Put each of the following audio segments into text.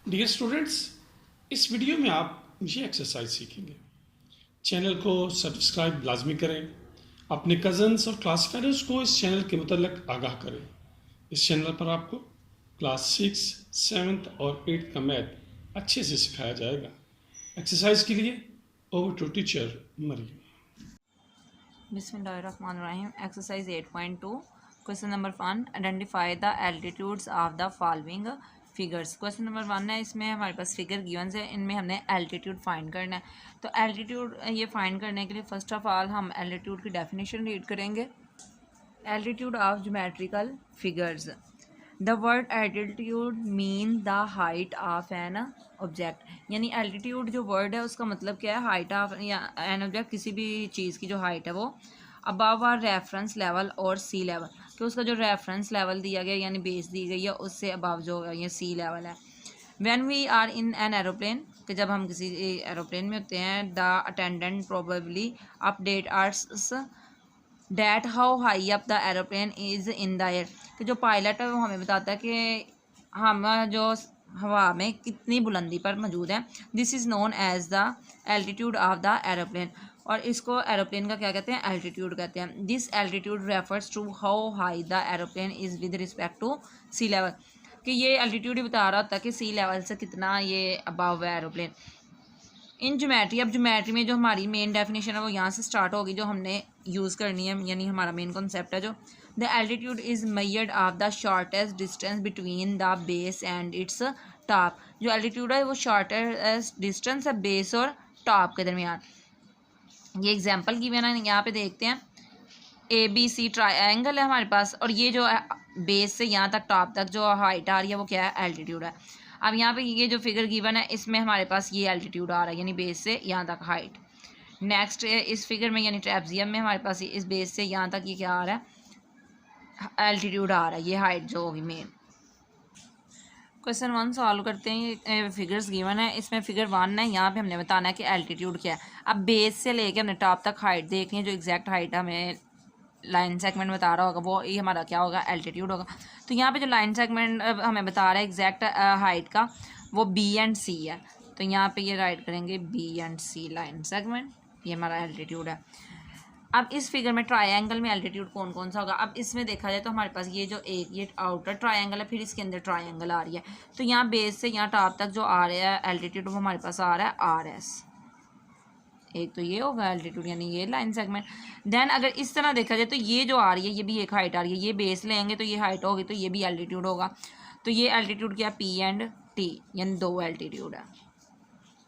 Dear students, इस video में आप ये एक्सरसाइज सीखेंगे। चैनल को सब्सक्राइब लाजमी करें। अपने कज़न्स और क्लास फेलोज़ को इस चैनल के मुतल्लिक आगाह करें। इस चैनल पर आपको क्लास 6, 7th और 8th का मैथ अच्छे से सिखाया जाएगा। एक्सरसाइज के लिए over to teacher Mariam. Bismillahirrahmanirrahim. Exercise 8.2. Question number 1. Identify the altitudes of the following figures. Question number 1 है, इसमें हमारे पास फिगर गिवन है, इनमें हमने एल्टीट्यूड फाइंड करना है। तो एल्टीट्यूड ये फाइंड करने के लिए फ़र्स्ट ऑफ ऑल हम एल्टीट्यूड की डेफिनेशन रीड करेंगे। Altitude of geometrical figures. The word altitude mean the height of an object, यानी एल्टीट्यूड जो वर्ड है उसका मतलब क्या है, हाइट ऑफ या एन ऑब्जेक्ट, किसी भी चीज़ की जो हाइट है वो अबव आर रेफरेंस लेवल और सी लेवल, कि उसका जो रेफरेंस लेवल दिया गया यानी बेस दी गई है उससे अबव जो है ये सी लेवल है। When we are in an aeroplane, कि जब हम किसी एरोप्लेन में होते हैं, the attendant probably update ours that how high up the aeroplane is in the air, कि जो पायलट है वो हमें बताता है कि हम जो हवा में कितनी बुलंदी पर मौजूद है। This is known as the altitude of the aeroplane, और इसको एरोप्लेन का क्या कहते हैं, एल्टीट्यूड कहते हैं। This altitude refers to how high the aeroplane is with respect to sea level, कि ये एल्टीट्यूड ही बता रहा होता है कि सी लेवल से कितना ये अबव है एरोप्लेन। इन ज्योमेट्री, अब ज्योमेट्री में जो हमारी मेन डेफिनेशन है वो यहाँ से स्टार्ट होगी, जो हमने यूज़ करनी है, यानी हमारा मेन कॉन्सेप्ट है जो the altitude is measured of the shortest distance between the base and its top. जो एल्टीट्यूड है वो शॉर्टेस्ट डिस्टेंस है बेस और टॉप के दरमियान। ये एग्जाम्पल की मैंने यहाँ पे देखते हैं, ABC ट्रायंगल है हमारे पास, और ये जो बेस से यहाँ तक टॉप तक जो हाइट आ रही है वो क्या है, एल्टीट्यूड है। अब यहाँ पे ये जो फिगर गिवन है इसमें हमारे पास ये एल्टीट्यूड आ रहा है, यानी बेस से यहाँ तक हाइट। नेक्स्ट इस फिगर में यानी ट्रेपजियम में हमारे पास इस बेस से यहाँ तक ये क्या आ रहा है, एल्टीट्यूड आ रहा है, ये हाइट जो होगी मेन। क्वेश्चन 1 सॉल्व करते हैं। ये फिगर्स गिवन है, इसमें फिगर 1 है, यहाँ पे हमने बताना है कि एल्टीट्यूड क्या है। अब बेस से लेके हमने टॉप तक हाइट देखनी है, जो एग्जैक्ट हाइट हमें लाइन सेगमेंट बता रहा होगा वो ये हमारा क्या होगा, एल्टीट्यूड होगा। तो यहाँ पे जो लाइन सेगमेंट हमें बता रहा है एग्जैक्ट हाइट का, वो B&C है। तो यहाँ पे ये राइट करेंगे B&C लाइन सेगमेंट, ये हमारा एल्टीट्यूड है। अब इस फिगर में ट्रायंगल में एल्टीट्यूड कौन कौन सा होगा, अब इसमें देखा जाए तो हमारे पास ये जो एक ये आउटर ट्रायंगल है, फिर इसके अंदर ट्रायंगल आ रही है। तो यहाँ बेस से यहाँ टॉप तक जो आ रहा है एल्टीट्यूड वो हमारे पास आ रहा है RS। एक तो ये होगा एल्टीट्यूड, यानी ये लाइन सेगमेंट। देन अगर इस तरह देखा जाए तो ये जो आ रही है ये भी एक हाइट आ रही है, ये बेस लेंगे तो ये हाइट होगी, तो ये भी एल्टीट्यूड होगा। तो ये एल्टीट्यूड क्या, P&T, यानी दो एल्टीट्यूड है।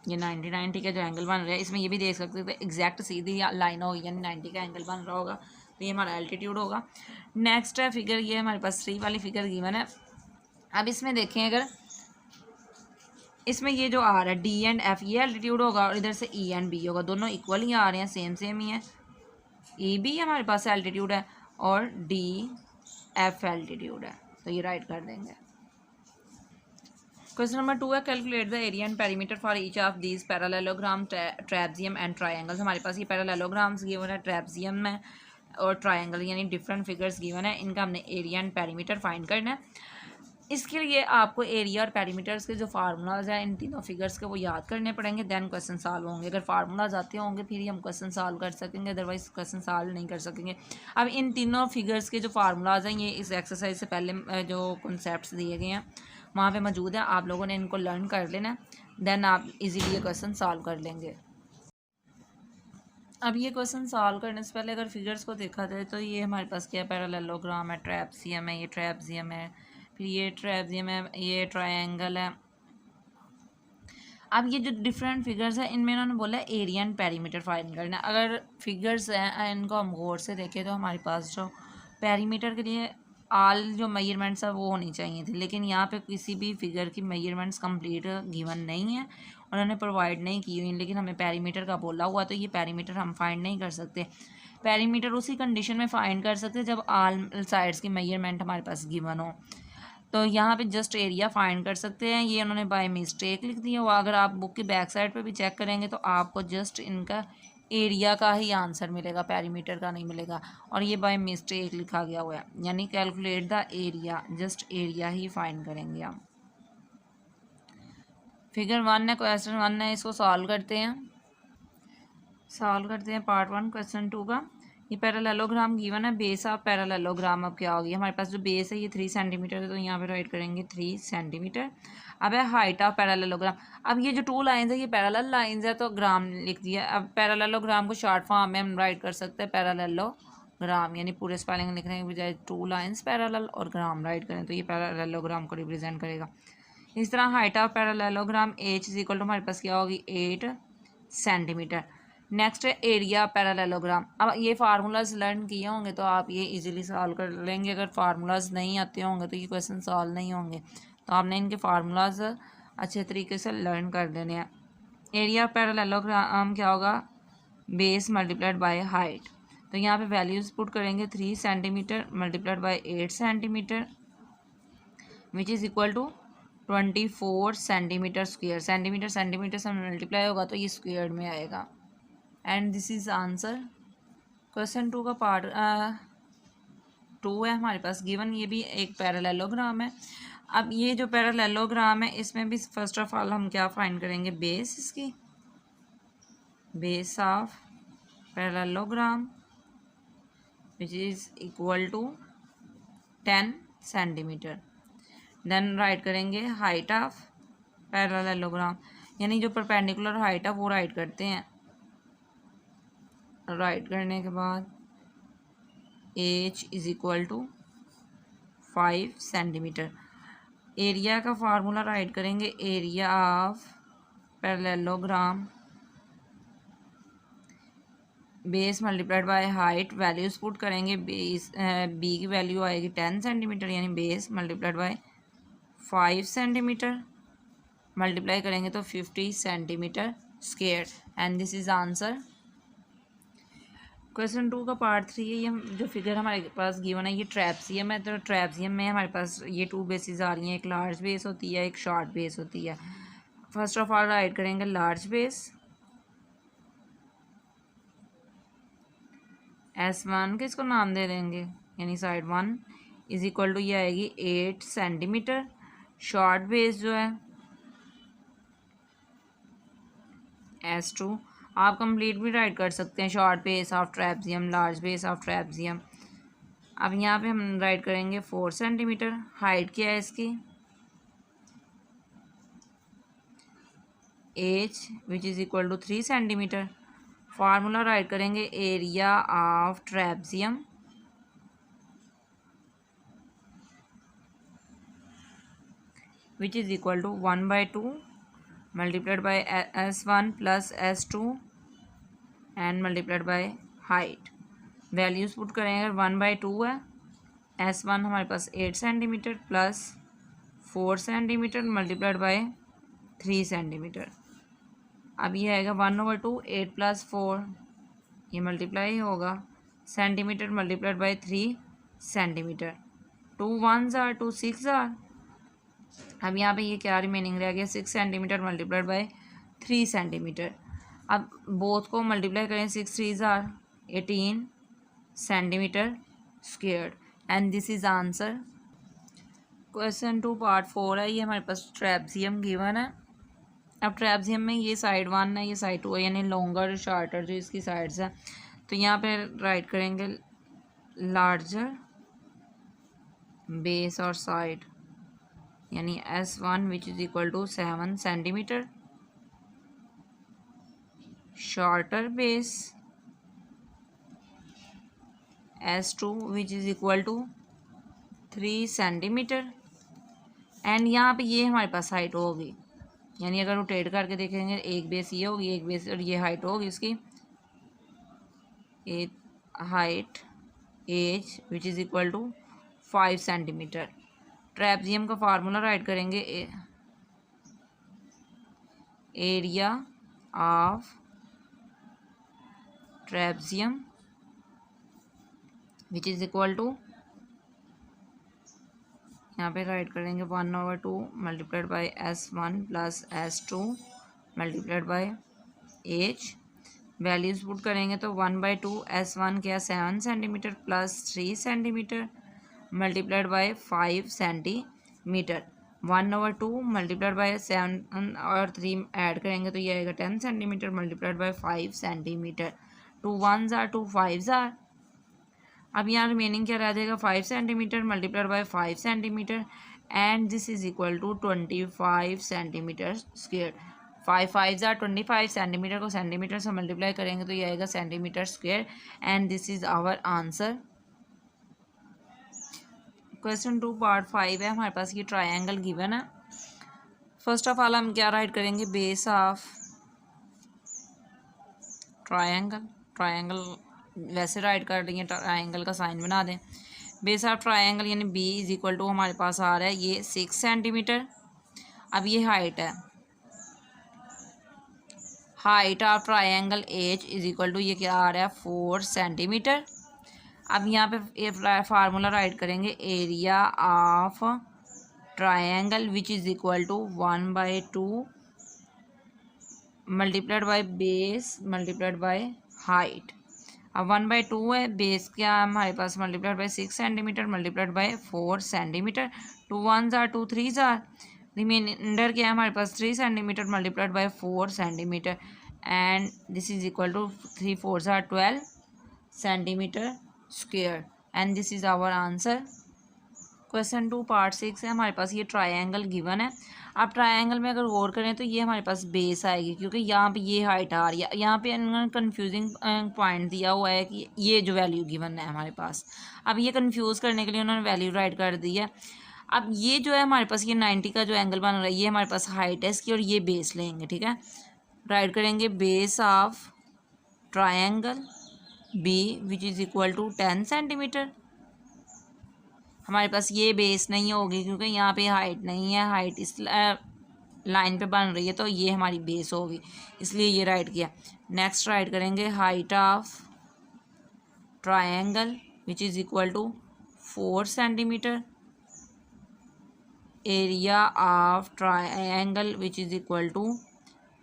ये 90 का जो एंगल बन रहा है, इसमें ये भी देख सकते थे एग्जैक्ट सीधी लाइन होगी, यानी 90 का एंगल बन रहा होगा, तो ये हमारा एल्टीट्यूड होगा। नेक्स्ट है फिगर, ये हमारे पास 3 वाली फिगर गिवन है। अब इसमें देखें, अगर इसमें ये जो आ रहा है D&F ये एल्टीट्यूड होगा, और इधर से E&B होगा, दोनों इक्वल ही आ रहे हैं, सेम ही है। EB हमारे पास एल्टीट्यूड है और DF एल्टीट्यूड है, तो ये राइट कर देंगे। क्वेश्चन नंबर 2 है, calculate the area and perimeter for each of these parallelogram, ट्रेपजियम and triangles. हमारे पास ये पैरेललोग्राम्स गिवन है, ट्रेपजियम में और ट्रायंगल, यानी डिफरेंट फिगर्स गिवन है, इनका हमने एरिया एंड पेरीमीटर फाइंड करना है। इसके लिए आपको एरिया और पेरीमीटर्स के जो फार्मूलाज हैं इन तीनों फिगर्स के वो याद करने पड़ेंगे, देन क्वेश्चन सॉल्व होंगे। अगर फार्मूलाज आते होंगे फिर ही हम क्वेश्चन सॉल्व कर सकेंगे, अदरवाइज क्वेश्चन सॉल्व नहीं कर सकेंगे। अब इन तीनों फिगर्स के जो फार्मूलाज हैं ये इस एक्सरसाइज से पहले जो कॉन्सेप्ट्स दिए गए हैं वहाँ पे मौजूद है, आप लोगों ने इनको लर्न कर लेना, देन आप इजीली ये क्वेश्चन सॉल्व कर लेंगे। अब ये क्वेश्चन सॉल्व करने से पहले अगर फिगर्स को देखा जाए तो ये हमारे पास क्या है, पैरेललोग्राम है, ट्रेपजियम है, ये ट्रेपजियम है, फिर ये ट्रेपजियम है, ये ट्रायंगल है। अब ये जो डिफरेंट फिगर्स है इनमें इन्होंने बोला है एरिया एंड पेरीमीटर फाइंड करना। अगर फिगर्स हैं इनको हम गौर से देखें तो हमारे पास जो पेरीमीटर के लिए आल जो मेजरमेंट्स है वो होनी चाहिए थी, लेकिन यहाँ पे किसी भी फिगर की मेजरमेंट्स कंप्लीट गिवन नहीं है, उन्होंने प्रोवाइड नहीं की हुई, लेकिन हमें पेरीमीटर का बोला हुआ, तो ये पेरीमीटर हम फाइंड नहीं कर सकते। पेरीमीटर उसी कंडीशन में फाइंड कर सकते जब आल साइड्स की मेजरमेंट हमारे पास गिवन हो। तो यहाँ पे जस्ट एरिया फाइंड कर सकते हैं, ये उन्होंने बाय मिस्टेक लिख दिया हुआ। अगर आप बुक की बैक साइड पे भी चेक करेंगे तो आपको जस्ट इनका एरिया का ही आंसर मिलेगा, पेरीमीटर का नहीं मिलेगा, और ये बाय मिस्टेक लिखा गया हुआ है, यानी calculate the area, just area he find करेंगे हम। फिगर 1 है, क्वेश्चन 1 है, इसको सॉल्व करते हैं। पार्ट 1 क्वेश्चन 2 का। ये पैरेललोग्राम गिवन है, बेस ऑफ पैरेललोग्राम अब क्या होगी, हमारे पास जो बेस है ये 3 सेंटीमीटर है, तो यहाँ पे राइट करेंगे 3 सेंटीमीटर। अब है हाइट ऑफ पैरेललोग्राम। अब ये जो 2 लाइंस है ये पैरेलल लाइंस है, तो ग्राम लिख दिया। अब पैरेललोग्राम को शॉर्ट फॉर्म में हम राइट कर सकते हैं पैरेललोग्राम, यानी पूरे स्पेलिंग लिखने के बजाय 2 लाइंस पैरेलल और ग्राम राइट करें तो ये पैरेललोग्राम को रिप्रेजेंट करेगा। इस तरह height of parallelogram h is equal to हमारे पास क्या होगी 8 सेंटीमीटर। नेक्स्ट है एरिया पैरेललोग्राम। अब ये फार्मूलाज लर्न किए होंगे तो आप ये इजीली सॉल्व कर लेंगे। अगर फार्मूलाज नहीं आते होंगे तो ये क्वेश्चन सॉल्व नहीं होंगे, तो आपने इनके फार्मूलाज अच्छे तरीके से लर्न कर लेने हैं। एरिया पैरेललोग्राम क्या होगा, बेस मल्टीप्लाइड बाय हाइट। तो यहाँ पे वैल्यूज पुट करेंगे 3 centimetre multiplied by 8 centimetre which is equal to 24 centimetre square. Centimetre से मल्टीप्लाई होगा तो ये स्क्वेयर में आएगा। And this is answer. Question 2 का पार्ट 2 है हमारे पास गिवन, ये भी एक पैरेललोग्राम है। अब ये जो पैरेललोग्राम है इसमें भी फर्स्ट ऑफ ऑल हम क्या फाइंड करेंगे, बेस, इसकी base of parallelogram which is equal to 10 centimetre. Then write करेंगे हाइट ऑफ पैरेललोग्राम, यानी जो परपेंडिकुलर हाइट है वो राइट करते हैं। राइट करने के बाद h is equal to 5 centimetre. Area का फार्मूला राइट करेंगे, area of parallelogram base multiplied by height. Values put करेंगे, बेस b की वैल्यू आएगी 10 सेंटीमीटर, यानी base multiplied by 5 centimetre multiply करेंगे तो 50 centimetre square. And this is answer. Question 2 का part 3 है। ये जो फिगर हमारे पास गिवन है ये ट्रैपसियम है। तो ट्रैपसियम में हमारे पास ये 2 बेसिस आ रही हैं, एक लार्ज बेस होती है, एक शॉर्ट बेस होती है। फर्स्ट ऑफ ऑल राइट करेंगे लार्ज बेस, S1 किसको नाम दे देंगे, यानी साइड 1 इज इक्वल टू ये आएगी 8 सेंटीमीटर। शॉर्ट बेस जो है S2, आप कंप्लीट भी राइट कर सकते हैं, short base of trapezium, large base of trapezium. अब यहाँ पे हम राइट करेंगे 4 सेंटीमीटर। हाइट क्या है इसकी, h which is equal to 3 centimetre. Formula write करेंगे, area of trapezium which is equal to 1/2 multiplied by S1 plus S2 and multiplied by height. Values put करेंगे, 1/2 है, S1 हमारे पास 8 centimetre plus 4 centimetre multiplied by 3 centimetre. अब ये आएगा 1/2, 8 plus 4 ये multiply होगा, centimetre multiplied by 3 centimetre. 2 1s are 2 6 are। अब यहाँ पे ये क्या रिमेनिंग रह गया, 6 सेंटीमीटर मल्टीप्लाइड बाय 3 सेंटीमीटर। अब बोथ को मल्टीप्लाई करें, 6 3s are 18 centimetre square. And this is answer. Question 2 part 4 है। ये हमारे पास ट्रैपसियम गिवन है। अब ट्रैपसियम में ये साइड 1 है, ये साइड 2 है, यानी लॉन्गर शॉर्टर जो इसकी साइड्स है। तो यहाँ पे राइट करेंगे लार्जर बेस और साइड, यानी S1 which is equal to 7 centimetre. Shorter base S2 which is equal to 3 centimetre. And यहाँ पे ये हमारे पास हाइट होगी, यानी अगर रोटेट करके देखेंगे एक बेस ये होगी, एक बेस और ये हाइट होगी इसकी, एक height as which is equal to 5 centimetre. Trapezium का फार्मूला राइट करेंगे, area of trapezium which is equal to, यहाँ पे राइट करेंगे 1/2 multiplied by S1 plus S2 multiplied by h। Values put करेंगे तो 1/2 S1 क्या 7 centimetre plus 3 centimetre multiplied by 5 centimetre. 1/2 multiplied by 7 और 3 add करेंगे तो ये आएगा 10 centimetre multiplied by 5 centimetre. 2 1s are 2 5s are। अब यहाँ रिमेनिंग क्या रह जाएगा 5 centimetre multiplied by 5 centimetre and this is equal to 25 centimetre square. 5 5s are 25 centimetre को सेंटीमीटर से मल्टीप्लाई करेंगे तो ये आएगा centimetre square and this is our answer. Question 2 part 5 है हमारे पास। ये ट्रायंगल गिवन है। फर्स्ट ऑफ ऑल हम क्या राइट करेंगे, बेस ऑफ ट्रायंगल। ट्रायंगल वैसे राइट कर देंगे, ट्रायंगल का साइन बना दें। बेस ऑफ ट्रायंगल यानी बी इज इक्वल टू हमारे पास आ रहा है ये 6 सेंटीमीटर। अब ये हाइट है, height of triangle H is equal to ये क्या आ रहा है 4 सेंटीमीटर। अब यहाँ पे ये फार्मूला राइट करेंगे, area of triangle which is equal to 1/2 multiplied by base multiplied by height. अब 1/2 है, बेस क्या है हमारे पास multiplied by 6 centimetre multiplied by 4 centimetre. 2 1s are 2 3s are। Reminder क्या है हमारे पास 3 centimetre multiplied by 4 centimetre and this is equal to 3 4s are 12 centimetre square and this is our answer. Question 2 part 6 है हमारे पास। ये triangle given है। अब ट्रायंगल में अगर गौर करें तो ये हमारे पास बेस आएगी क्योंकि यहाँ पे ये हाइट आ रही है। यहाँ पे इन्होंने कन्फ्यूजिंग पॉइंट दिया हुआ है कि ये जो वैल्यू गिवन है हमारे पास, अब ये कंफ्यूज करने के लिए उन्होंने वैल्यू राइट कर दी है। अब ये जो है हमारे पास ये 90 का जो एंगल बन रहा है ये हमारे पास हाइट है इसकी और ये बेस लेंगे, ठीक है। राइट करेंगे base of triangle B which is equal to 10 centimetre. हमारे पास ये बेस नहीं होगी क्योंकि यहाँ पे हाइट नहीं है, हाइट इस लाइन पे बन रही है तो ये हमारी बेस होगी, इसलिए ये राइट किया। नेक्स्ट राइट करेंगे height of triangle which is equal to 4 centimetre, area of triangle which is equal to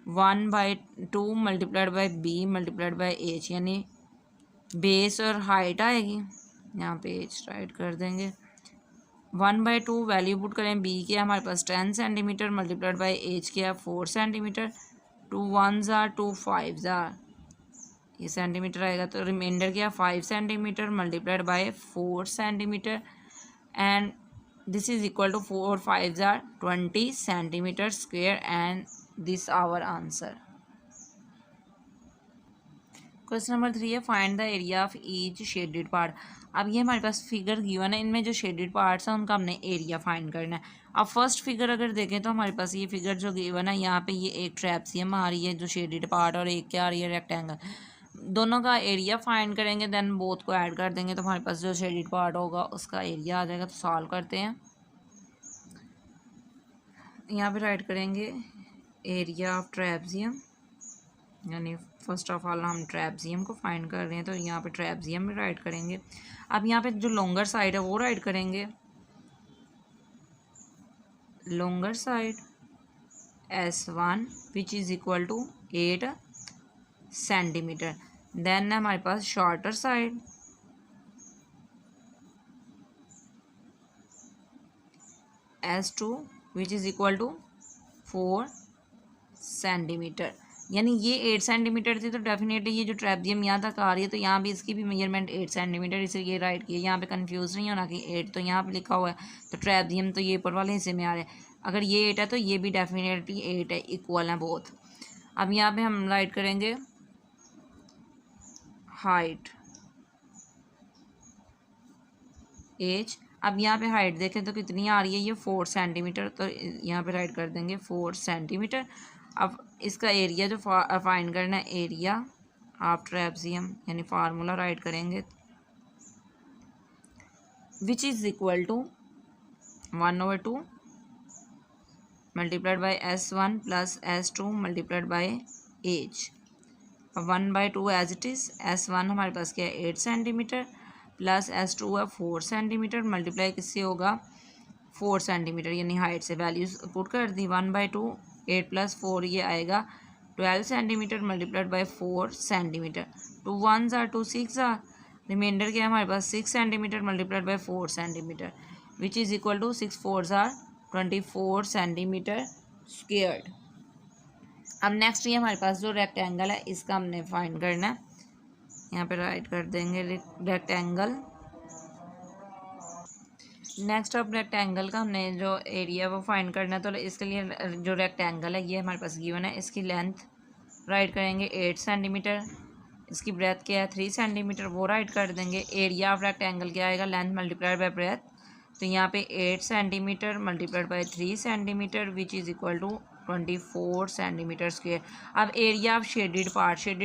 1/2 multiplied by B multiplied by H, यानी बेस और हाइट आएगी। यहाँ पे एच राइट कर देंगे। 1/2 वैल्यू पुट करें, बी किया हमारे पास 10 सेंटीमीटर मल्टीप्लाइड बाई एच किया 4 centimetre. 2 1s are 2 5s are, ये सेंटीमीटर आएगा तो रिमाइंडर किया 5 centimetre multiplied by 4 centimetre and this is equal to 4 5s are 20 centimetre square and this our answer. Question number 3 है find the area of each shaded part. अब ये हमारे पास figure given है, इनमें जो शेडेड पार्ट्स हैं उनका हमने एरिया फाइंड करना है। अब फर्स्ट फिगर अगर देखें तो हमारे पास ये फिगर जो गिवन है यहाँ पे ये एक ट्रैपसियम आ रही है जो शेडेड पार्ट और एक क्या आ रही है रेक्टेंगल, दोनों का एरिया फाइंड करेंगे देन बोथ को ऐड कर देंगे तो हमारे पास जो शेडेड पार्ट होगा उसका एरिया आ जाएगा। तो सॉल्व करते हैं। यहाँ पे राइट करेंगे एरिया ऑफ ट्रैपसियम, यानी फर्स्ट ऑफ ऑल हम ट्रैपसियम को फाइंड कर रहे हैं तो यहाँ पे ट्रैपसियम में राइट करेंगे। अब यहाँ पे जो लॉन्गर साइड है वो राइट करेंगे, longer side S1 which is equal to 8 centimetre. Then हमारे पास shorter side S2 which is equal to 4 centimetre. यानी ये 8 सेंटीमीटर थी तो डेफिनेटली ये जो ट्रैपसियम यहाँ तक आ रही है तो यहाँ भी इसकी भी मेजरमेंट 8 सेंटीमीटर, इसलिए ये राइट किया। यहाँ पे कंफ्यूज नहीं होना कि 8 तो यहाँ पे लिखा हुआ है तो ट्रैपसियम तो ये ऊपर वाले हिस्से में आ रहा है। अगर ये 8 है तो ये भी डेफिनेटली 8 है, इक्वल है बोथ। अब यहाँ पे हम राइट करेंगे हाइट एच। अब यहाँ पे हाइट देखें तो कितनी आ रही है, ये 4 सेंटीमीटर, तो यहाँ पे राइट कर देंगे 4 सेंटीमीटर। अब इसका एरिया जो फाइंड करना है, एरिया ऑफ ट्रैपसियम यानी फार्मूला राइट करेंगे which is equal to 1/2 multiplied by S1 plus S2 multiplied by H. 1/2 as it is, S1 हमारे पास क्या है 8 सेंटीमीटर प्लस S2 है 4 सेंटीमीटर मल्टीप्लाई किससे होगा 4 सेंटीमीटर, यानी हाइट से वैल्यूज पुट कर दी। 1/2 8 प्लस 4 ये आएगा 12 centimetre multiplied by 4 centimetre. 2 1s are 2 6s are, reminder क्या है हमारे पास 6 centimetre multiplied by 4 centimetre which is equal to 6 4s are 24 centimetre squared. अब नेक्स्ट ये हमारे पास जो रेक्टेंगल है इसका हमने फाइंड करना है। यहाँ पे राइट कर देंगे रेक्टेंगल। नेक्स्ट अब रेक्टेंगल का हमने जो एरिया वो फाइंड करना है, तो इसके लिए जो रेक्टेंगल है ये हमारे पास गिवन है। इसकी लेंथ राइट करेंगे 8 सेंटीमीटर, इसकी ब्रेथ क्या है 3 सेंटीमीटर, वो राइट कर देंगे। एरिया ऑफ रेक्टेंगल क्या आएगा, लेंथ मल्टीप्लाइड बाय ब्रेथ, तो यहाँ पे 8 centimetre multiplied by 3 centimetre which is equal to 24 centimetre square. अब एरिया ऑफ शेडेड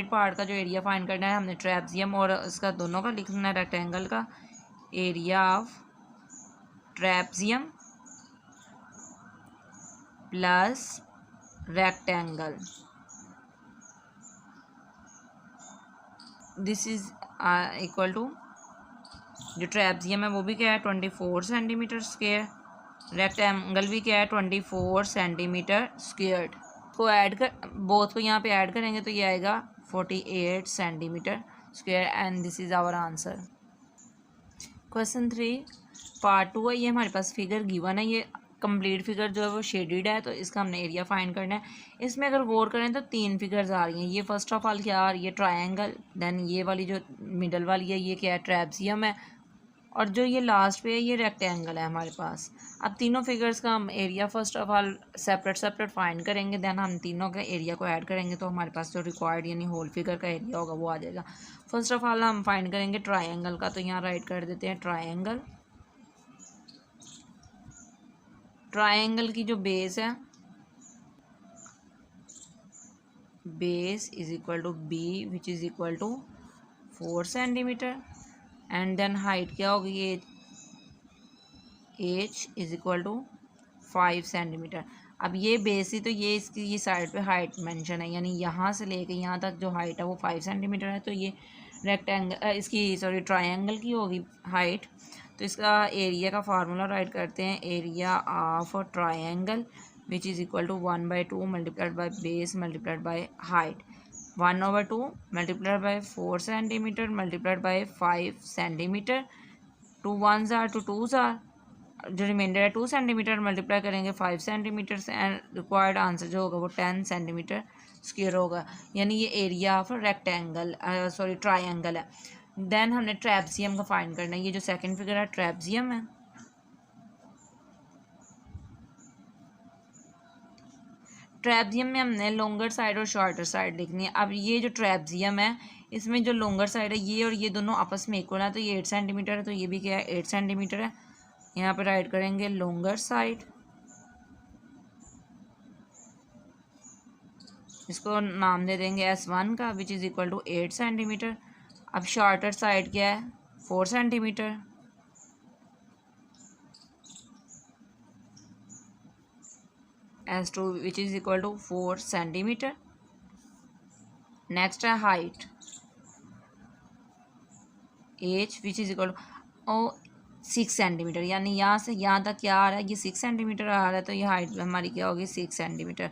पार्ट का जो एरिया फाइंड करना है हमने ट्रेपजियम और इसका दोनों का लिखना है, रेक्टेंगल का area of trapezium plus rectangle, this is equal to, जो ट्रेपजियम है वो भी क्या है 24 सेंटीमीटर स्क्वेयर, रेक्टेंगल भी क्या है 24 सेंटीमीटर स्क्वेयर्ड। को ऐड कर, बोथ को यहाँ पे ऐड करेंगे तो ये आएगा 48 centimetre square and this is our answer. Question 3 part 2 है, ये हमारे पास फिगर गिवन है, ये कंप्लीट फिगर जो है वो शेडेड है, तो इसका हमने एरिया फाइंड करना है। इसमें अगर गौर करें तो 3 फिगर्स आ रही हैं। ये फर्स्ट ऑफ ऑल क्या आ रही है ट्रायंगल, देन ये वाली जो मिडल वाली है ये क्या है ट्रेपजियम है, और जो ये लास्ट पे है ये रेक्टेंगल है हमारे पास। अब तीनों फिगर्स का हम area first of all separate find करेंगे, देन हम तीनों के एरिया को ऐड करेंगे तो हमारे पास जो रिक्वायर्ड यानी होल फिगर का एरिया होगा वो आ जाएगा। फर्स्ट ऑफ ऑल हम फाइंड करेंगे ट्रायंगल का, तो यहाँ राइट कर देते हैं ट्रायंगल। ट्रायंगल की जो बेस है, base is equal to B which is equal to 4 centimetre and then height क्या होगी ये H is equal to 5 centimetre. अब ये बेस ही तो ये इसकी ये साइड पे हाइट मेंशन है, यानी यहाँ से लेके यहाँ तक जो हाइट है वो 5 सेंटीमीटर है, तो ये रेक्टेंगल इसकी सॉरी ट्रायंगल की होगी हाइट। तो इसका एरिया का फार्मूला राइट करते हैं, area of triangle which is equal to 1/2 multiplied by base multiplied by height, 1/2 multiplied by 4 centimetre multiplied by 5 centimetre, 2 1s are 2 2s are, जो रिमाइंडर है 2 सेंटीमीटर मल्टीप्लाई करेंगे 5 सेंटीमीटर से and required answer जो होगा वो 10 centimetre square होगा, यानी ये area of rectangle sorry triangle है। देन हमने ट्रेपजियम का फाइंड करना है, ये जो सेकंड फिगर है ट्रेपजियम है। ट्रेपजियम में हमने लॉन्गर साइड और शॉर्टर साइड लिखनी है। अब ये जो ट्रेपजियम है इसमें जो लॉन्गर साइड है ये और ये दोनों आपस में इक्वल है, तो ये 8 सेंटीमीटर है, तो ये भी क्या है 8 सेंटीमीटर है। यहाँ पे राइट करेंगे लॉन्गर साइड, इसको नाम दे देंगे S1 का which is equal to 8 centimetre. अब शॉर्टर साइड क्या है 4 centimetre, S2 which is equal to 4 centimetre. Next है height H which is equal to 6 centimetre, यानी यहाँ से यहाँ तक क्या आ रहा है ये 6 सेंटीमीटर आ रहा है, तो ये हाइट हमारी क्या होगी 6 centimetre.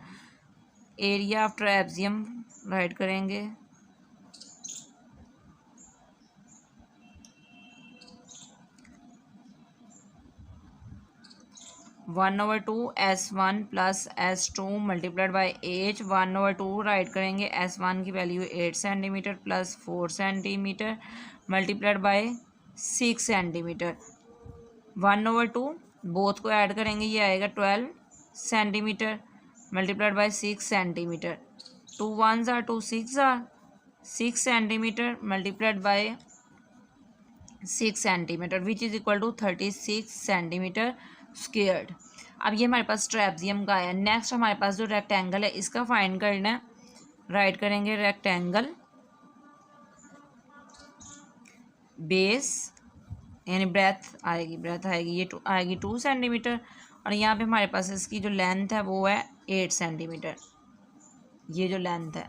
Area of trapezium write करेंगे, one over two S1 plus S2 multiplied by H, 1/2 write करेंगे, S1 की value 8 centimetre plus 4 centimetre multiplied by 6 centimetre, 1/2 both को ऐड करेंगे ये आएगा 12 centimetre multiplied by 6 centimetre, 2 1s are 2 6s are 6 centimetre multiplied by 6 centimetre which is equal to 36 centimetre squared. अब ये हमारे पास ट्रेपजियम का है। नेक्स्ट हमारे पास जो रेक्टेंगल है इसका फाइंड करना है, राइट करेंगे रेक्टेंगल बेस यानी ब्रेथ आएगी ये आएगी 2 सेंटीमीटर, और यहाँ पे हमारे पास इसकी जो लेंथ है वो है 8 सेंटीमीटर, ये जो लेंथ है।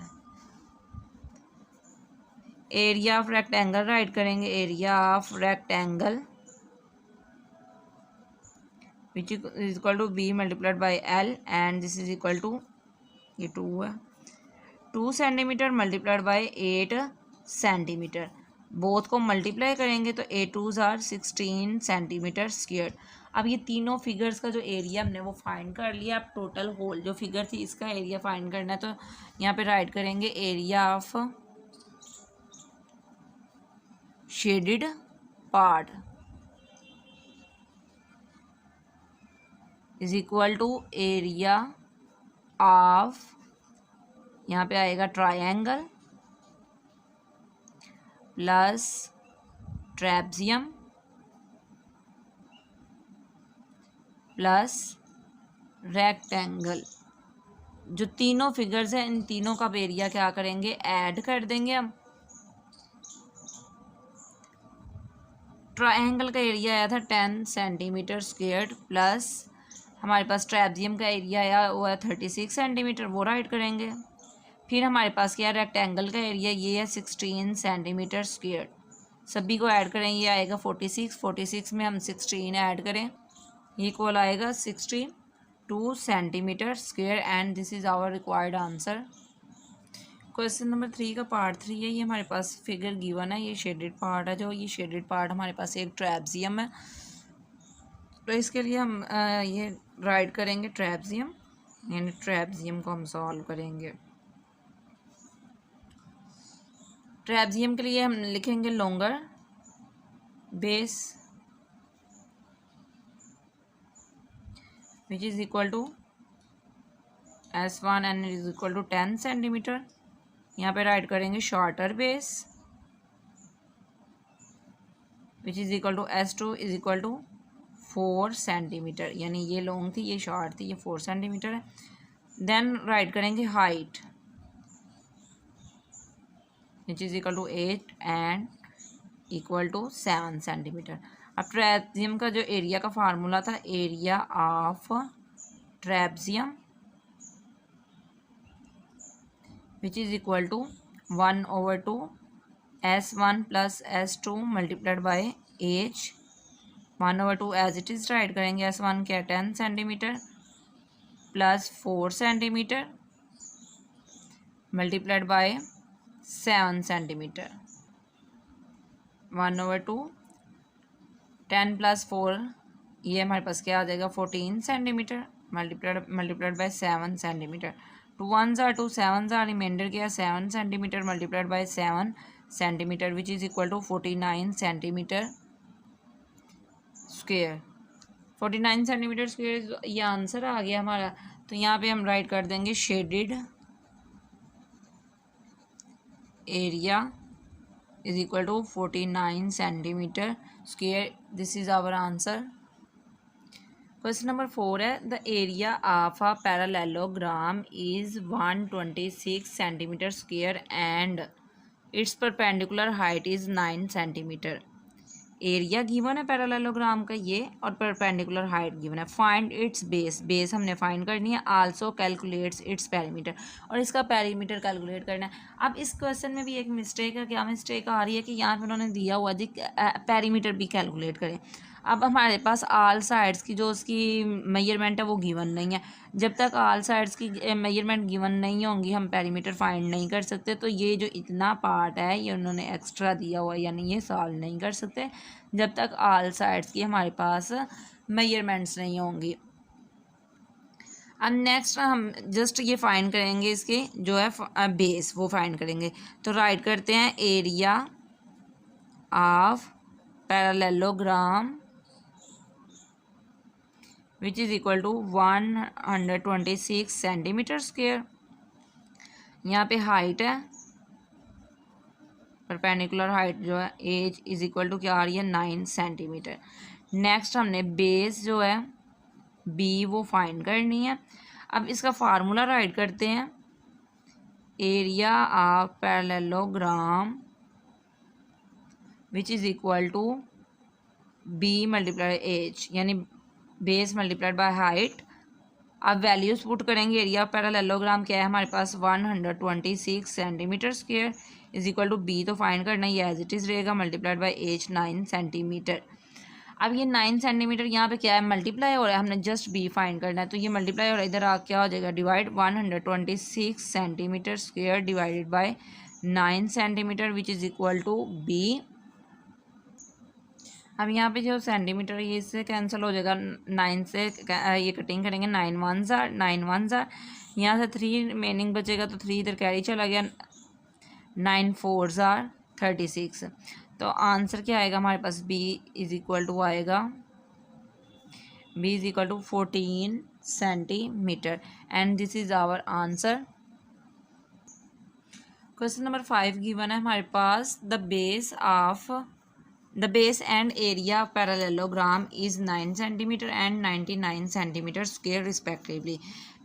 एरिया ऑफ रेक्टेंगल राइट करेंगे, area of rectangle which is equal to B multiplied by L and this is equal to ये 2 है 2 centimetre multiplied by 8 centimetre, both को मल्टीप्लाई करेंगे तो 8 2s आर 16 सेंटीमीटर स्क्वेयर। अब ये तीनों फिगर्स का जो एरिया हमने वो फाइंड कर लिया। अब टोटल होल जो फिगर थी इसका एरिया फाइंड करना है, तो यहाँ पे राइट करेंगे area of shaded part is equal to area of, यहाँ पे आएगा triangle plus trapezium plus rectangle. जो तीनों फिगर्स हैं इन तीनों का एरिया क्या करेंगे, ऐड कर देंगे हम। ट्रायंगल का एरिया आया था 10 सेंटीमीटर स्क्वेयर प्लस हमारे पास ट्रेपजियम का एरिया आया वो है 36 सेंटीमीटर, वो राइट करेंगे। फिर हमारे पास क्या है, रेक्टेंगल का एरिया ये है 16 सेंटीमीटर स्क्वेयर, सभी को ऐड करें ये आएगा 46। 46 में हम 16 ऐड करें, ये इक्वल आएगा 62 centimetre square and this is our required answer. Question number 3 का पार्ट 3 है, ये हमारे पास फिगर गिवन है, ये शेडेड पार्ट है। जो ये शेडेड पार्ट हमारे पास एक ट्रेपजियम है, तो इसके लिए हम ये राइट करेंगे ट्रेपजियम, यानी ट्रेपजियम को हम सॉल्व करेंगे। ट्रेपजियम के लिए हम लिखेंगे longer base which is equal to S1 and is equal to 10 centimetre. यहाँ पे राइट करेंगे shorter base which is equal to S2 is equal to 4 centimetre, यानी ये लॉन्ग थी ये शॉर्ट थी, ये 4 सेंटीमीटर है। देन राइट करेंगे height which is equal to 8 and equal to 7 centimetre. अब ट्रेपजियम का जो एरिया का फार्मूला था, area of trapezium which is equal to 1/2 S1 plus S2 multiplied by H 1/2 as it is write करेंगे। S1 क्या 10 centimetre plus 4 centimetre multiplied by 7 centimetre 1/2 10 plus 4 ये हमारे पास क्या आ जाएगा 14 centimetre multiplied by 7 centimetre. 2 1s are 2 7s are reminder क्या 7 centimetre multiplied by 7 centimetre which is equal to 49 centimetre square. 49 centimetre square ये आंसर आ गया हमारा। तो यहाँ पे हम राइट कर देंगे shaded area is equal to 49 centimeter square. This is our answer. Question number 4 है, the area of a parallelogram is 126 centimeter square and its perpendicular height is 9 centimeter. Area given है पैरेललोग्राम का ये और perpendicular height given है। Find its base, base हमने find करनी है। Also calculates its perimeter, और इसका पेरीमीटर कैलकुलेट करना है। अब इस क्वेश्चन में भी एक मिस्टेक है, क्या मिस्टेक आ रही है कि यहाँ पे उन्होंने दिया हुआ जी पेरीमीटर भी कैलकुलेट करें। अब हमारे पास आल साइड्स की जो उसकी मेजरमेंट है वो गिवन नहीं है। जब तक आल साइड्स की मेजरमेंट गिवन नहीं होंगी हम पेरीमीटर फाइंड नहीं कर सकते। तो ये जो इतना पार्ट है ये उन्होंने एक्स्ट्रा दिया हुआ है, यानी ये सॉल्व नहीं कर सकते जब तक आल साइड्स की हमारे पास मेजरमेंट्स नहीं होंगी। अब नेक्स्ट हम जस्ट ये फाइंड करेंगे इसके जो है बेस वो फाइंड करेंगे। तो राइट करते हैं area of parallelogram which is equal to 126 centimetre square. यहाँ पे हाइट है परपेंडिकुलर हाइट जो है एज इज इक्वल टू क्या आ रही है 9 सेंटीमीटर। नेक्स्ट हमने बेस जो है बी वो फाइंड करनी है। अब इसका फार्मूला राइट करते हैं area of parallelogram which is equal to B multiply H, यानी बेस मल्टीप्लाइड बाय हाइट। अब वैल्यूज पुट करेंगे। एरिया ऑफ पैरेललोग्राम क्या है हमारे पास 126 centimetre square is equal to B तो फाइंड करना है, ये एज इट इज़ रहेगा मल्टीप्लाइड बाय एच 9 सेंटीमीटर। अब ये 9 सेंटीमीटर यहाँ पे क्या है मल्टीप्लाई हो रहा है, हमने जस्ट बी फाइंड करना है। तो ये मल्टीप्लाई हो रहा है, इधर आ क्या हो जाएगा divide 126 centimetre square divided by 9 centimetre which is equal to B अब यहाँ पे जो सेंटीमीटर ये इससे कैंसिल हो जाएगा, 9 से ये कटिंग करेंगे, 9 1 ज़ार 9 1 ज़ार, यहाँ से 3 रिमेनिंग बचेगा तो 3 इधर कैरी चला गया, 9 4 ज़ार 36। तो आंसर क्या आएगा हमारे पास, बी इज़ इक्वल टू आएगा, B is equal to 14 centimetre and this is our answer. Question number 5 given है हमारे पास, the base and area of parallelogram is 9 centimetre and 99 centimetre square respectively.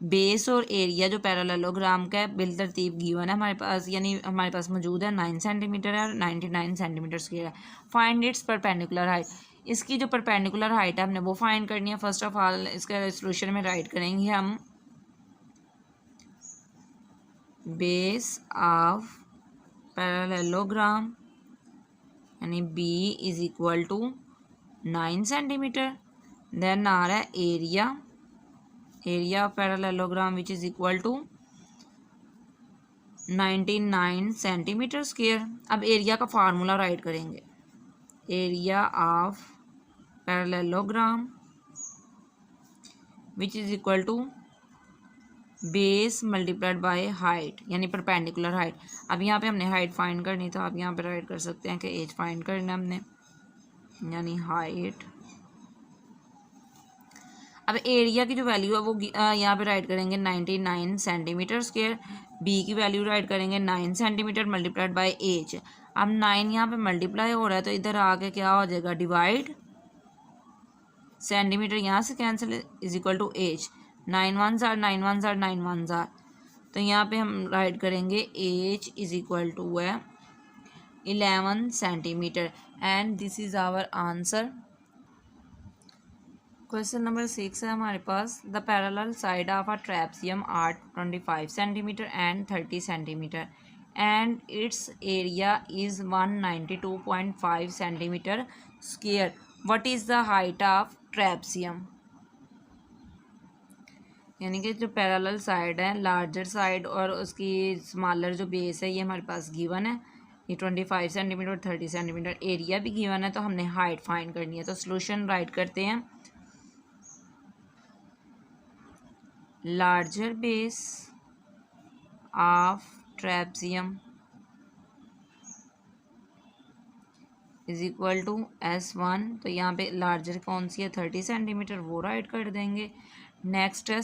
Base और area जो parallelogram का है bill तरतीब given है हमारे पास, यानी हमारे पास मौजूद है 9 सेंटीमीटर है और 99 सेंटीमीटर स्क्वायर है। फाइंड इट्स परपेंडिकुलर हाइट, इसकी जो परपेंडिकुलर हाइट है हमने वो फाइंड करनी है। फर्स्ट ऑफ ऑल इसका सोल्यूशन में राइट करेंगे हम, बेस ऑफ पैरेललोग्राम यानी B is equal to 9 centimetre, then आ रहा है area of parallelogram which is equal to 99 centimetre square. अब एरिया का फार्मूला राइट करेंगे, area of parallelogram which is equal to base multiplied by height यानी perpendicular height. अब यहाँ पे हमने हाइट फाइंड करनी था, आप यहाँ पे राइट कर सकते हैं कि एज फाइंड करना हमने, यानी हाइट। अब एरिया की जो वैल्यू है वो यहाँ पे राइट करेंगे 99 सेंटीमीटर स्क्वायर, बी की वैल्यू राइट करेंगे 9 सेंटीमीटर मल्टीप्लाइड बाय एज। अब 9 यहाँ पे मल्टीप्लाई हो रहा है तो इधर आके क्या हो जाएगा, डिवाइड, सेंटीमीटर यहाँ से cancel, is equal to H, 9 1 ज़ार 9 1 ज़ार 9 1 ज़ार। तो यहाँ पे हम राइट करेंगे एज इज इक्वल टू है 11 centimetre and this is our answer. Question number 6 है हमारे पास, the parallel side of a trapezium are 25 centimetre and 30 centimetre and its area is 192.5 centimetre square, what is the height of trapezium. यानी कि जो parallel side है, larger side और उसकी smaller जो बेस है ये हमारे पास गिवन है, ये 25 सेंटीमीटर और 30 सेंटीमीटर, एरिया भी गिवन है, तो हमने हाइट फाइंड करनी है। तो सॉल्यूशन राइट करते हैं, larger base of trapezium is equal to S1, तो यहाँ पे लार्जर कौन सी है 30 सेंटीमीटर, वो राइट कर देंगे। नेक्स्ट है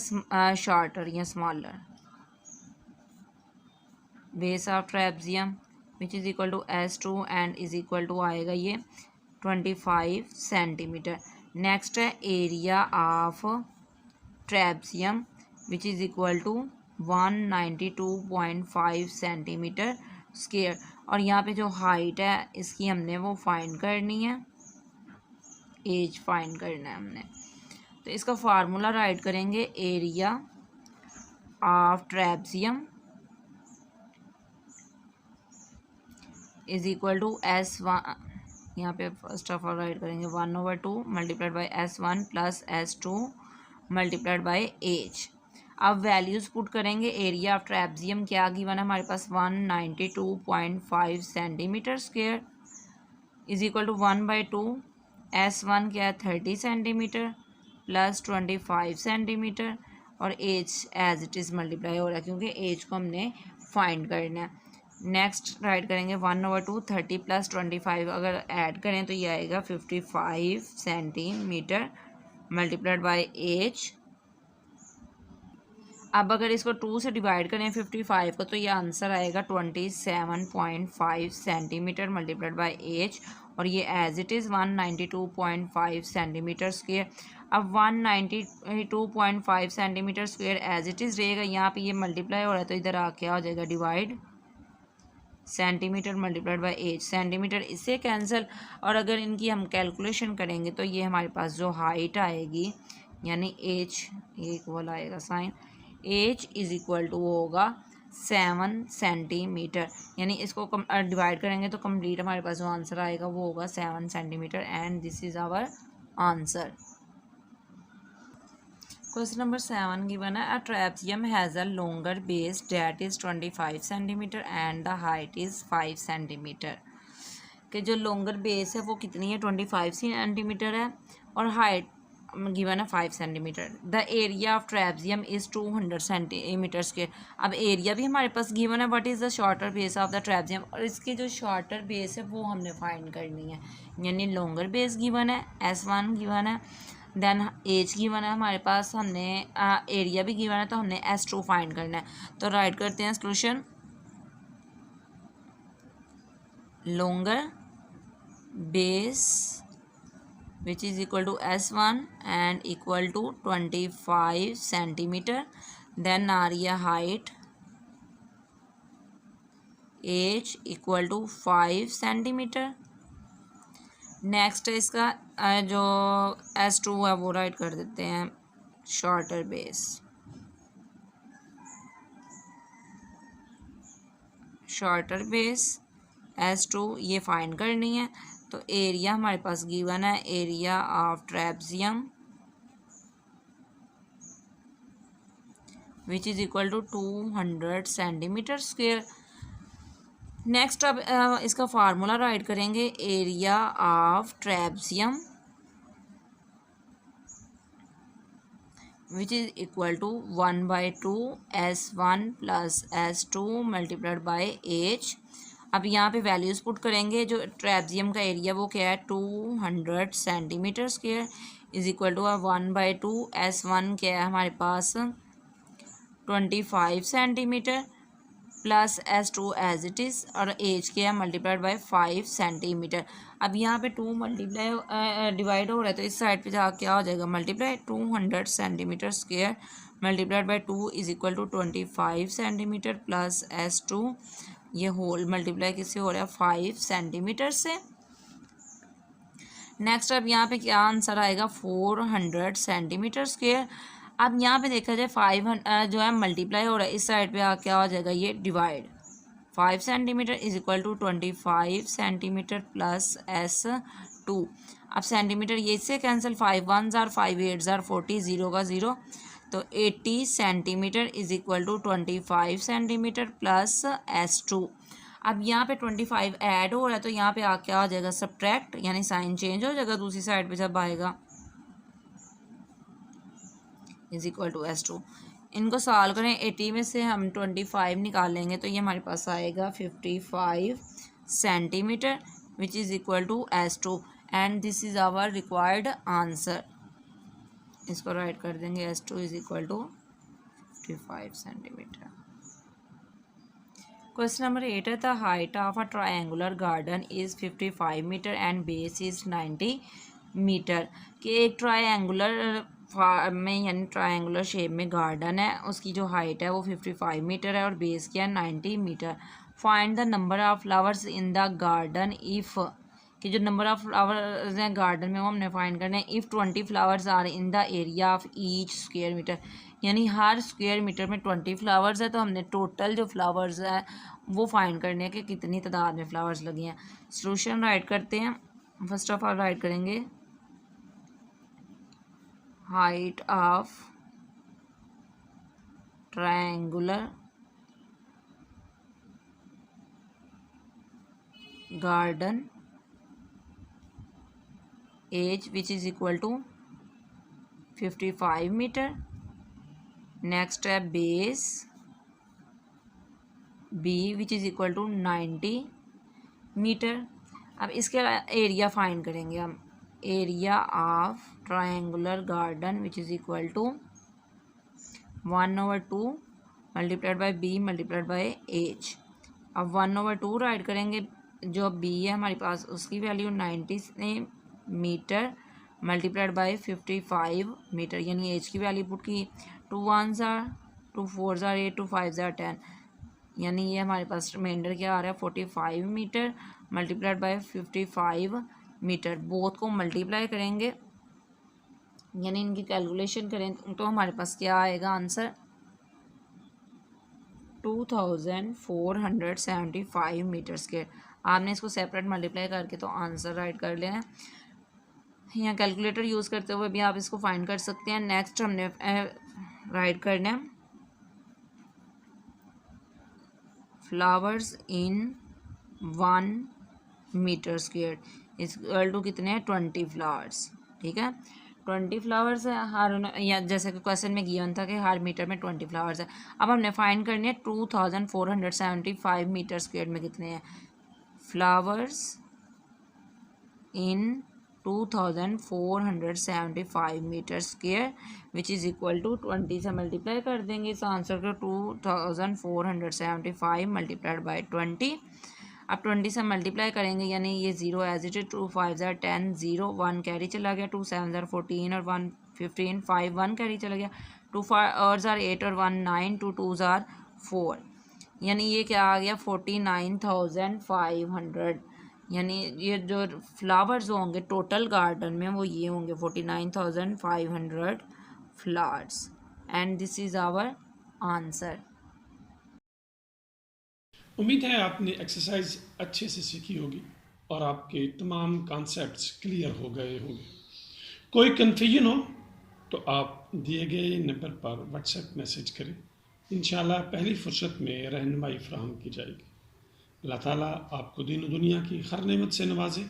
शॉर्टर या smaller base of trapezium which is equal to S2 and is equal to आएगा ये 25 सेंटीमीटर। नेक्स्ट है area of trapezium which is equal to 192.5 centimetre square, और यहाँ पे जो हाइट है इसकी हमने वो फाइंड करनी है, एज फाइंड करना है हमने। तो इसका फार्मूला राइट करेंगे, area of trapezium is equal to S1, यहाँ पे फर्स्ट ऑफ ऑल राइट करेंगे 1/2 multiplied by S1 plus S2 multiplied by H. अब वैल्यूज़ पुट करेंगे, एरिया ऑफ ट्रेपेजियम क्या गिवन है हमारे पास 192.5 centimetre square is equal to 1/2, S1 क्या है 30 सेंटीमीटर प्लस 25 सेंटीमीटर, और H as it is multiply हो रहा है क्योंकि एज को हमने फाइंड करना है। नेक्स्ट राइट करेंगे 1/2, 30 प्लस 25 अगर ऐड करें तो ये आएगा 55 सेंटीमीटर मल्टीप्लाइड बाय एज। अब अगर इसको 2 से डिवाइड करें 55 को तो ये आंसर आएगा 27.5 सेंटीमीटर मल्टीप्लाइड बाय एज, और ये as it is 192.5 centimetre square. अब 192.5 centimetre square as it is रहेगा, यहाँ पे ये मल्टीप्लाई हो रहा है तो इधर आ क्या हो जाएगा, divide, centimetre multiplied by H, centimetre इससे कैंसिल, और अगर इनकी हम कैलकुलेशन करेंगे तो ये हमारे पास जो हाइट आएगी यानी एज, ये इक्वल आएगा sign, H is equal to होगा 7 सेंटीमीटर, यानी इसको डिवाइड करेंगे तो कंप्लीट हमारे पास जो आंसर आएगा वो होगा 7 centimetre and this is our answer. Question number 7 given है, a trapezium has a longer base that is 25 centimeter and the height is 5 centimeter. कि जो लॉन्गर बेस है वो कितनी है 25 सेंटीमीटर है और हाइट गिवन है 5 centimetre. The area of ट्रेपजियम is 200 centimetre square. अब एरिया भी हमारे पास गिवन है, what is the shorter base of the ट्रेपजियम, और इसकी जो शॉर्टर बेस है वो हमने फाइंड करनी है। यानी लॉन्गर बेस गिवन है, S1 गिवन है, देन एज गिवन है हमारे पास, हमने एरिया भी गिवन है, तो हमने S2 फाइंड करना है। तो राइट करते हैं solution. Longer base which is equal to S1 and equal to 25 centimeter, then area height h equal to 5 centimeter। Next है इसका जो S2 है वो राइट कर देते हैं shorter base. Shorter base S2 ये फाइंड करनी है। तो एरिया हमारे पास गिवन है, area of trapezium which is equal to 200 centimetre square. Next अब इसका फार्मूला राइट करेंगे, area of trapezium which is equal to 1/2 S1 plus S2 multiplied by H. अब यहाँ पे वैल्यूज़ पुट करेंगे। जो ट्रेपजियम का एरिया वो क्या है 200 centimetre square is equal to 1/2 S1 क्या है हमारे पास 25 centimetre plus S2 as it is, और एज क्या है मल्टीप्लाइड बाई 5 सेंटीमीटर। अब यहाँ पे 2 मल्टीप्लाई डिवाइड हो रहा है तो इस साइड पे जाकर क्या हो जाएगा multiply 200 centimetre square multiplied by 2 is equal to 25 centimetre plus S2, ये होल मल्टीप्लाई किससे हो रहा है 5 सेंटीमीटर से। नेक्स्ट अब यहाँ पे क्या आंसर आएगा 400 सेंटीमीटर स्क्वायर। अब यहाँ पे देखा जाए 500 जो है मल्टीप्लाई हो रहा है, इस साइड पे आ क्या हो जाएगा ये divide 5 centimetre is equal to 25 centimetre plus S2। अब सेंटीमीटर ये इससे cancel, 5 1s are 5 8s are 40, 0 का 0, तो 80 centimetre is equal to 25 centimetre plus S2। अब यहाँ पे 25 ऐड हो रहा है तो यहाँ पे आ क्या हो जाएगा सब्ट्रैक्ट, यानी साइन चेंज हो जाएगा दूसरी साइड पे जब आएगा, इज इक्वल टू S2। इनको सॉल्व करें, 80 में से हम 25 निकाल लेंगे तो ये हमारे पास आएगा 55 centimetre which is equal to S2 and this is our required answer. इसको राइट कर देंगे S2 is equal to 55 centimetre. Question number 8 है, the height of a triangular garden is 55 metre and base is 90 metre. कि एक triangular में यानी triangular shape में garden है, उसकी जो हाइट है वो 55 मीटर है और बेस क्या है 90 metre. Find the number of flowers in the garden if, कि जो नंबर ऑफ फ्लावर्स हैं गार्डन में वो हमने फाइंड करना है। If 20 flowers are in the area of each square metre, यानी हर स्क्वायर मीटर में 20 फ्लावर्स है तो हमने टोटल जो फ्लावर्स है वो फाइंड करने हैं कि कितनी तादाद में फ्लावर्स लगे हैं। सॉल्यूशन राइट करते हैं। फर्स्ट ऑफ ऑल राइट करेंगे height of triangular garden h which is equal to 55 metre. Next है base b which is equal to 90 metre. अब इसके एरिया फाइंड करेंगे हम, area of triangular garden which is equal to 1/2 multiplied by b multiplied by H. अब 1/2 write करेंगे, जो B है हमारे पास उसकी value 90 metre multiplied by 55 metre, यानी एच की वैल्यू पुट की 2 1s are 2 4s are 8 2 5s are 10, यानी ये हमारे पास रिमाइंडर क्या आ रहा है 45 metre multiplied by 55 metre. Both को मल्टीप्लाई करेंगे यानी इनकी कैलकुलेशन करें तो हमारे पास क्या आएगा आंसर 2475 मीटर स्क्वायर। आपने इसको सेपरेट मल्टीप्लाई करके तो आंसर राइट कर लेना है। यहाँ कैलकुलेटर यूज़ करते हुए भी आप इसको फाइंड कर सकते हैं। नेक्स्ट हमने राइट करना है flowers in 1 metre square is equal to कितने हैं 20 फ्लावर्स। ठीक है, 20 फ्लावर्स है हर, या जैसे कि क्वेश्चन में गिवन था कि हर मीटर में 20 फ्लावर्स है। अब हमने फाइंड करनी है 2475 मीटर स्क्वेयर में कितने हैं flowers in 2475 metre square which is equal to 20 से मल्टीप्लाई कर देंगे इस आंसर को 2475 मल्टीप्लाइड बाई 20। अब 20 से मल्टीप्लाई करेंगे यानी ये 0 एज इट इज 2 5 ज़ार 10 0 1 कैरी चला गया 2 7 ज़ार 14 और 1 15 5 1 कैरी चला गया 2 और ज़ार 8 और 1 9 2 2 ज़ार 4 यानी ये क्या आ गया 49,500। यानी ये जो फ्लावर्स होंगे टोटल गार्डन में वो ये होंगे 49,500 flowers and this is our answer. उम्मीद है आपने एक्सरसाइज अच्छे से सीखी होगी और आपके तमाम कॉन्सेप्ट्स क्लियर हो गए होंगे। कोई कन्फ्यूजन हो तो आप दिए गए नंबर पर व्हाट्सएप मैसेज करें, इंशाल्लाह पहली फुर्सत में रहनुमाई फराहम की जाएगी। अल्लाह ताला आपको दीन दुनिया की हर नेमत से नवाजे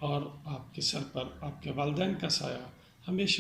और आपके सर पर आपके वालिदैन का साया हमेशा